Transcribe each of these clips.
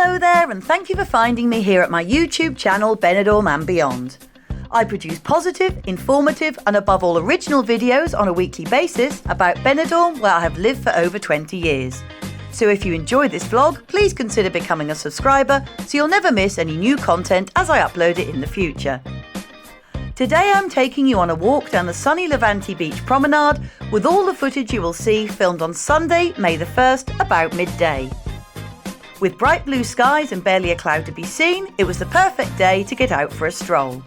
Hello there, and thank you for finding me here at my YouTube channel Benidorm and Beyond. I produce positive, informative and above all original videos on a weekly basis about Benidorm, where I have lived for over 20 years. So if you enjoy this vlog, please consider becoming a subscriber so you'll never miss any new content as I upload it in the future. Today I'm taking you on a walk down the sunny Levante beach promenade with all the footage you will see filmed on Sunday, May the 1st, about midday. With bright blue skies and barely a cloud to be seen, it was the perfect day to get out for a stroll.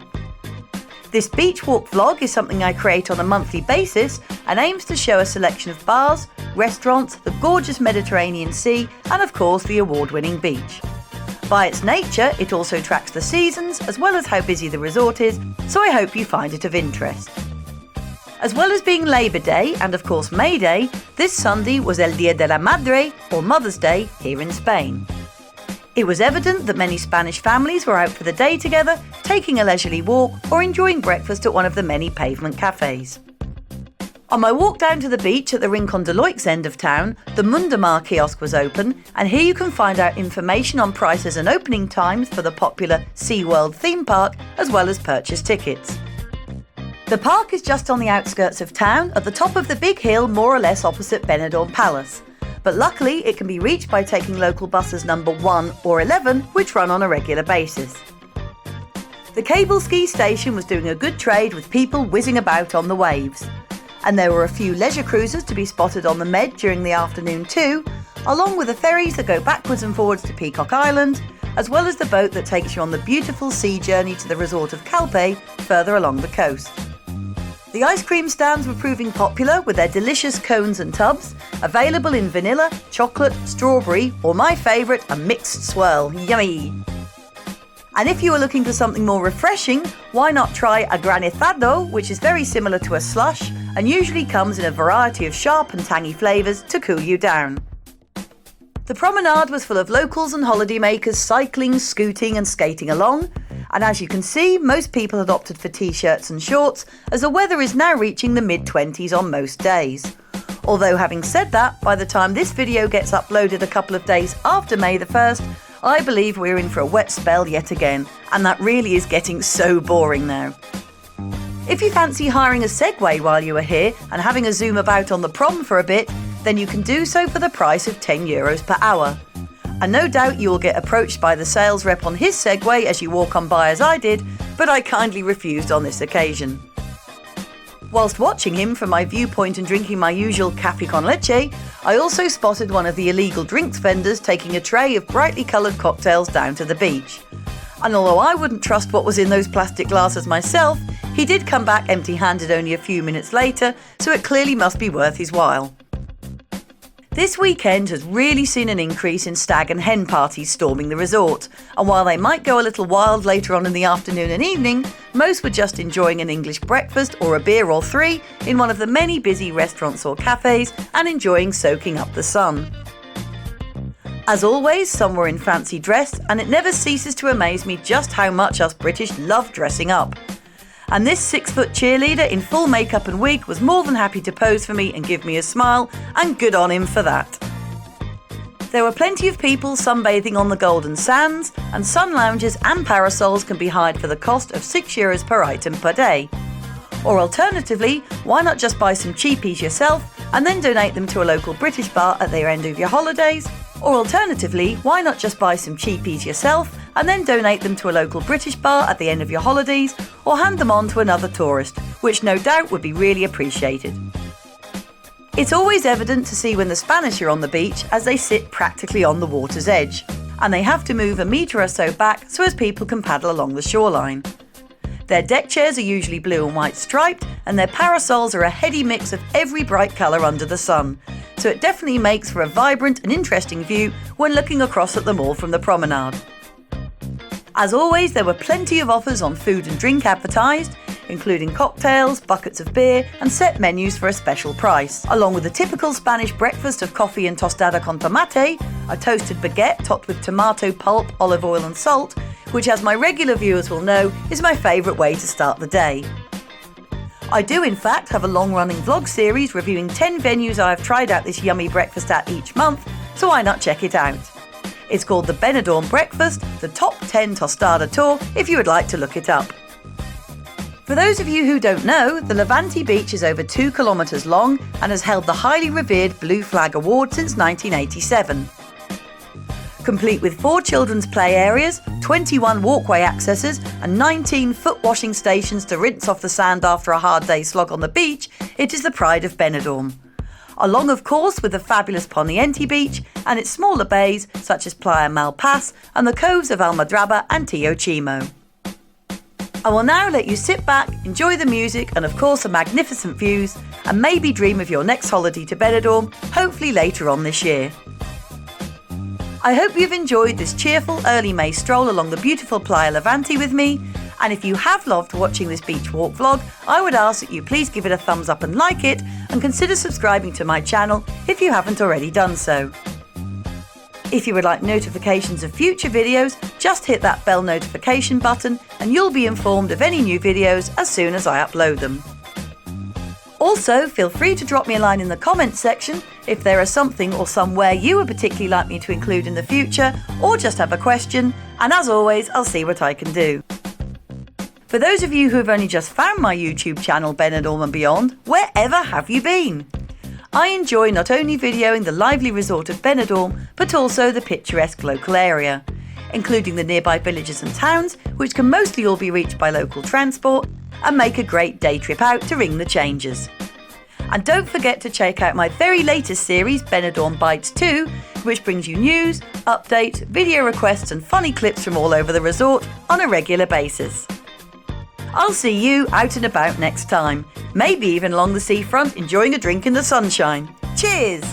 This beach walk vlog is something I create on a monthly basis and aims to show a selection of bars, restaurants, the gorgeous Mediterranean Sea and of course the award-winning beach. By its nature, it also tracks the seasons as well as how busy the resort is, so I hope you find it of interest. As well as being Labour Day and of course May Day, this Sunday was El Día de la Madre, or Mother's Day, here in Spain. It was evident that many Spanish families were out for the day together, taking a leisurely walk or enjoying breakfast at one of the many pavement cafes. On my walk down to the beach at the Rincon de Loix end of town, the Mundamar kiosk was open, and here you can find out information on prices and opening times for the popular SeaWorld theme park, as well as purchase tickets. The park is just on the outskirts of town, at the top of the big hill more or less opposite Benidorm Palace. But luckily it can be reached by taking local buses number 1 or 11, which run on a regular basis. The cable ski station was doing a good trade with people whizzing about on the waves. And there were a few leisure cruisers to be spotted on the Med during the afternoon too, along with the ferries that go backwards and forwards to Peacock Island, as well as the boat that takes you on the beautiful sea journey to the resort of Calpe, further along the coast. The ice cream stands were proving popular with their delicious cones and tubs, available in vanilla, chocolate, strawberry, or my favourite, a mixed swirl. Yummy! And if you are looking for something more refreshing, why not try a granizado, which is very similar to a slush and usually comes in a variety of sharp and tangy flavours to cool you down. The promenade was full of locals and holidaymakers cycling, scooting and skating along, and as you can see, most people had opted for t-shirts and shorts as the weather is now reaching the mid-20s on most days. Although having said that, by the time this video gets uploaded a couple of days after May the 1st, I believe we're in for a wet spell yet again, and that really is getting so boring now. If you fancy hiring a Segway while you are here and having a zoom about on the prom for a bit, then you can do so for the price of €10 per hour. And no doubt you will get approached by the sales rep on his Segway as you walk on by as I did, but I kindly refused on this occasion. Whilst watching him from my viewpoint and drinking my usual café con leche, I also spotted one of the illegal drinks vendors taking a tray of brightly coloured cocktails down to the beach. And although I wouldn't trust what was in those plastic glasses myself, he did come back empty-handed only a few minutes later, so it clearly must be worth his while. This weekend has really seen an increase in stag and hen parties storming the resort, and while they might go a little wild later on in the afternoon and evening, most were just enjoying an English breakfast or a beer or three in one of the many busy restaurants or cafes and enjoying soaking up the sun. As always, some were in fancy dress, and it never ceases to amaze me just how much us British love dressing up. And this 6-foot cheerleader in full makeup and wig was more than happy to pose for me and give me a smile, and good on him for that. There were plenty of people sunbathing on the golden sands, and sun lounges and parasols can be hired for the cost of €6 per item per day. Or alternatively, why not just buy some cheapies yourself and then donate them to a local British bar at the end of your holidays? Or alternatively, why not just buy some cheapies yourself and then donate them to a local British bar at the end of your holidays, or hand them on to another tourist, which no doubt would be really appreciated. It's always evident to see when the Spanish are on the beach as they sit practically on the water's edge, and they have to move a metre or so back so as people can paddle along the shoreline. Their deck chairs are usually blue and white striped, and their parasols are a heady mix of every bright colour under the sun, so it definitely makes for a vibrant and interesting view when looking across at them all from the promenade. As always, there were plenty of offers on food and drink advertised, including cocktails, buckets of beer and set menus for a special price, along with the typical Spanish breakfast of coffee and tostada con tomate, a toasted baguette topped with tomato pulp, olive oil and salt, which, as my regular viewers will know, is my favourite way to start the day. I do in fact have a long-running vlog series reviewing 10 venues I have tried out this yummy breakfast at each month, so why not check it out? It's called the Benidorm Breakfast, the Top 10 Tostada Tour, if you would like to look it up. For those of you who don't know, the Levante beach is over 2 kilometres long and has held the highly revered Blue Flag Award since 1987. Complete with 4 children's play areas, 21 walkway accesses and 19 foot washing stations to rinse off the sand after a hard day's slog on the beach, it is the pride of Benidorm. Along of course with the fabulous Poniente Beach and its smaller bays such as Playa Malpas and the coves of Almadraba and Tio Chimo. I will now let you sit back, enjoy the music and of course the magnificent views, and maybe dream of your next holiday to Benidorm, hopefully later on this year. I hope you've enjoyed this cheerful early May stroll along the beautiful Playa Levante with me, and if you have loved watching this beach walk vlog, I would ask that you please give it a thumbs up and like it, and consider subscribing to my channel if you haven't already done so. If you would like notifications of future videos, just hit that bell notification button and you'll be informed of any new videos as soon as I upload them. Also, feel free to drop me a line in the comments section if there is something or somewhere you would particularly like me to include in the future, or just have a question, and as always, I'll see what I can do. For those of you who have only just found my YouTube channel Benidorm and Beyond, wherever have you been? I enjoy not only videoing the lively resort of Benidorm, but also the picturesque local area, including the nearby villages and towns, which can mostly all be reached by local transport, and make a great day trip out to ring the changes. And don't forget to check out my very latest series, Benidorm Bites 2, which brings you news, updates, video requests and funny clips from all over the resort on a regular basis. I'll see you out and about next time, maybe even along the seafront enjoying a drink in the sunshine. Cheers!